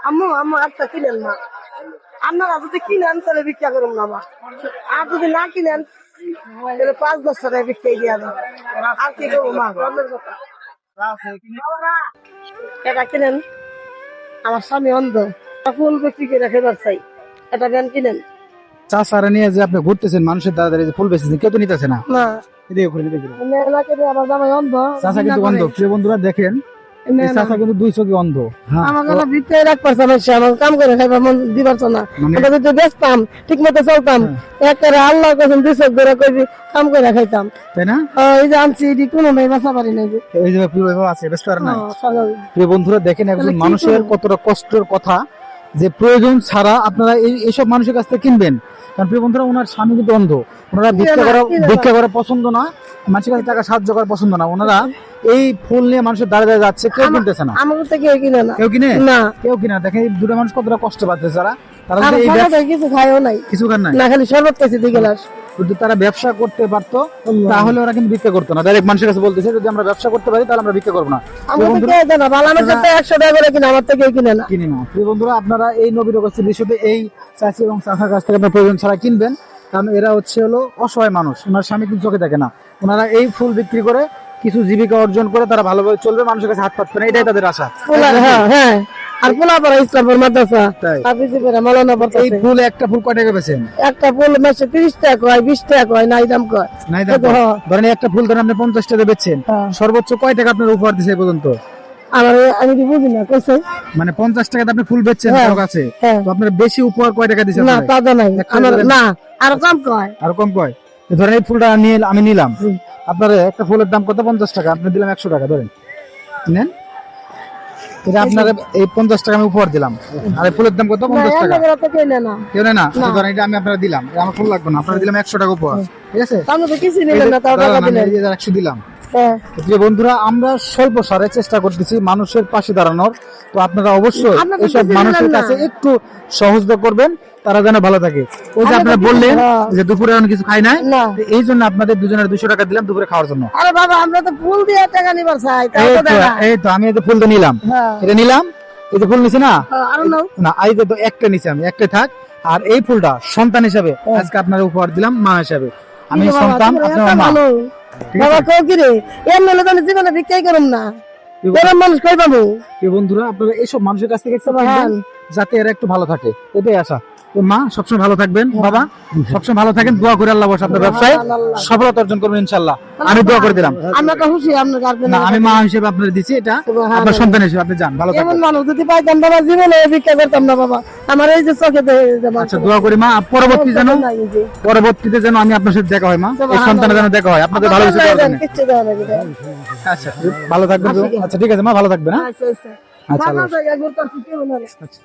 আম্মু আম্মু একটা কিনেন না, আপনারা যদি কিনেন তাহলে ভিক্ষা করুন না মা, আর যদি না কিনেন তাহলে 5-10 টাকা ভিক্ষাই দিয়া দেন, আর কি করবো মা। এটা কিনেন, আমার স্বামী অন্ধ, ফুল বিক্রি করে খেবার চাই, এটা ব্যান কিনেন। চাষারা নিয়ে যে আপনি ঘুরতেছেন মানুষের দ্বারা যে ফুল বেচতেছেন কেউ তো নিতেছে না। না এদিকে ঘুরে দেখুন, আমার জামাই অন্ধ, চাষা কিন্তু অন্ধ। প্রিয় বন্ধুরা দেখেন, এই চাষা কিন্তু 2 চোখে অন্ধ। আমাকে ভিক্ষায় রাখবার চাইছে, আমার কাম করে খাইবার মন দিবার না, মানে- আমরা যদি বেচতাম ঠিক মতো চলতাম, একটা আল্লাহ কসম 2 চোখ ধরে কইবি কাম করে খাইতাম, তাই না? এই যে আনছি এটি কোনো মেয়ে বাঁচা পারি না। যে এই যে প্রিয় আছে ব্যস্ত আর নাই। স্বাভাবিক। প্রিয় বন্ধুরা দেখেন একজন তাহলে কি মানুষের করবো? কতটা কষ্টের কথা, যে প্রয়োজন ছাড়া আপনারা এইসব মানুষের কাছ থেকে কিনবেন। কারণ প্রিয় বন্ধুরা ওনার স্বামী কিন্তু অন্ধ, ওনারা ভিক্ষা করা পছন্দ না, মানুষের কাছে টাকা সাহায্য করা পছন্দ না, ওনারা এই ফুল নিয়ে মানুষের দাঁড়িয়ে দাঁড়িয়ে যাচ্ছে, কেউ কিনতেছে না। আমার তো কেউ কিনে না, কেউ কিনে না কেউ কিনে না। দেখেন এই দুটো মানুষ কতটা কষ্ট পাচ্ছে, তারা আর যদি এই খাওয়া কিছু খায়ও নাই, কিছু খান নাই, না খালি শরবত খাইছে 2 গ্লাস। যদি তারা ব্যবসা করতে পারতো তাহলে ওরা কিন্তু ভিক্ষা করতো না। ডাইরেক্ট মানুষের কাছে বলতেছে যদি আমরা ব্যবসা করতে পারি তাহলে আমরা ভিক্ষা করবো না। আমার তো কেউ দেয় না, ভালো মানুষের তো 100 টাকা করে কিনে, আমার তো কেউ কিনে না। কিনে না। প্রিয় বন্ধুরা আপনারা এই নবীর কাছে বিষয়তে এই চাচি এবং চাচার কাছ থেকে আপনার প্রয়োজন ছাড়া কিনবেন, কারণ এরা হলো অসহায় মানুষ, ওনার স্বামী কিন্তু চোখে দেখে না, ওনারা এই ফুল বিক্রি করে কিছু জীবিকা অর্জন করে তারা ভালোভাবে চলবে, মানুষের কাছে হাত পাতবে না, এটাই তাদের আশা। হ্যাঁ হ্যাঁ, আর পোলাপাড়া ইসলামপুর মাদ্রাসা তাই। মাওলানা এই পড়তেছে। ফুল একটা ফুল কয় টাকা বেচেন? একটা ফুল মাসে 30 টাকা কয়, 20 টাকা কয়, নাই দাম কয়। নাই দাম কয়। ধরেন একটা ফুল ধরেন আপনি 50 টাকা বেচছেন, হ্যাঁ। সর্বোচ্চ কয় টাকা আপনার উপহার দিছে এই পর্যন্ত? আমি তো বুঝি না কইছে। মানে 50 টাকাতে আপনি ফুল বেচছেন হ্যাঁ, কারো কাছে, হ্যাঁ। তো আপনার বেশি উপহার কয় টাকা দিছে না আপনারা? তাজা নাই একটা আমার, ধরেন- না আর কম কয়। আর কম কয়। তো ধরেন এই ফুলটা নিয়ে আমি নিলাম, আপনার একটা ফুলের দাম কত? 50 টাকা, আপনি দিলাম 100 টাকা, ধরেন নেন, এটা আপনার এই 50 টাকা আমি উপহার দিলাম, আর এই ফুলের দাম কত? 50 টাকা। না তো কেউ নেয় না, কেউ নেয় না। তো ধরেন এটা আমি আপনারা দিলাম, আমার ফুল লাগবে না, আপনারা দিলাম 100 টাকা উপহার, ঠিক আছে? আমি তো কিছু নিলেন না, তাও টাকা দাঁড়ান, আমি দিলেন। এই যে 100 দিলাম। হ্যাঁ। যে বন্ধুরা আমরা স্বল্প সারে চেষ্টা করতেছি মানুষের পাশে দাঁড়ানোর, তো আপনারা অবশ্যই আপনারা এইসব কিছু মানুষের দিলেন না। কাছে একটু সহযোগিতা করবেন, তারা যেন ভালো থাকে। ওই যে আমরা আপনারা তো বললেন হ্যাঁ। যে দুপুরে এখন কিছু খাই নাই, না। তো এই জন্য আপনাদের দুজনের 200 টাকা দিলাম দুপুরে খাওয়ার জন্য। আরে বাবা, আমরা তো ফুল দিয়ে টাকা নিবার চাই, তাও তো দেয় না। এই তো আমি এই যে ফুলটা নিলাম, হ্যাঁ। এটা নিলাম, এই যে ফুল নিছি না, আরো নাও। না এই যে তো একটা নিছি আমি, একটা থাক। আর এই ফুলটা সন্তান হিসাবে আজকে আপনার উপহার দিলাম, মা হিসাবে। আমি বাবা, সন্তান, তোমরা আপনার এত মা। ভালো। ঠিক বাবা আছে? কও কি রে, এর মেলে তো আমি জীবনে ভিক্ষাই করুম না, এরম মানুষ কই পাবো? এই বন্ধুরা আপনারা এইসব মানুষের কাছ থেকে একটু সুবহান। কিনবেন, যাতে এরা একটু ভালো থাকে, এটাই আশা। তো মা সবসময় ভালো থাকবেন, বাবা সবসময় ভালো থাকেন, দোয়া করে আল্লাহ বসে আপনার ব্যবসায় আল্লাহ। সফলতা অর্জন করবেন ইনশাআল্লাহ। আমি দোয়া করে দিলাম। আমরা তো খুশি আপনার গার্জেন। না আমি মা হিসেবে আপনার দিচ্ছি এটা, সুবহান আপনার সন্তান হিসেবে আপনি যান, ভালো এমন থাকবেন। মানুষ যদি পাইতাম বাবা, জীবনে ভিক্ষা করতাম না বাবা, আমার এই যে চোখে আচ্ছা দোয়া করি মা, পরবর্তীতে যেন আমি আপনার সাথে দেখা হয় মা, এই সন্তানের যেন দেখা হয়, আপনাদের ভালো কিছু করার জন্য। কিচ্ছু দেওয়া লাগে। আচ্ছা ভালো থাকবেন। আচ্ছা ঠিক আছে মা, ভালো থাকবেন। হ্যাঁ আচ্ছা আচ্ছা, আচ্ছা, ভালো আল্লাহ। জায়গা ঘুরতে আসছি, কেমন হবে? আচ্ছা।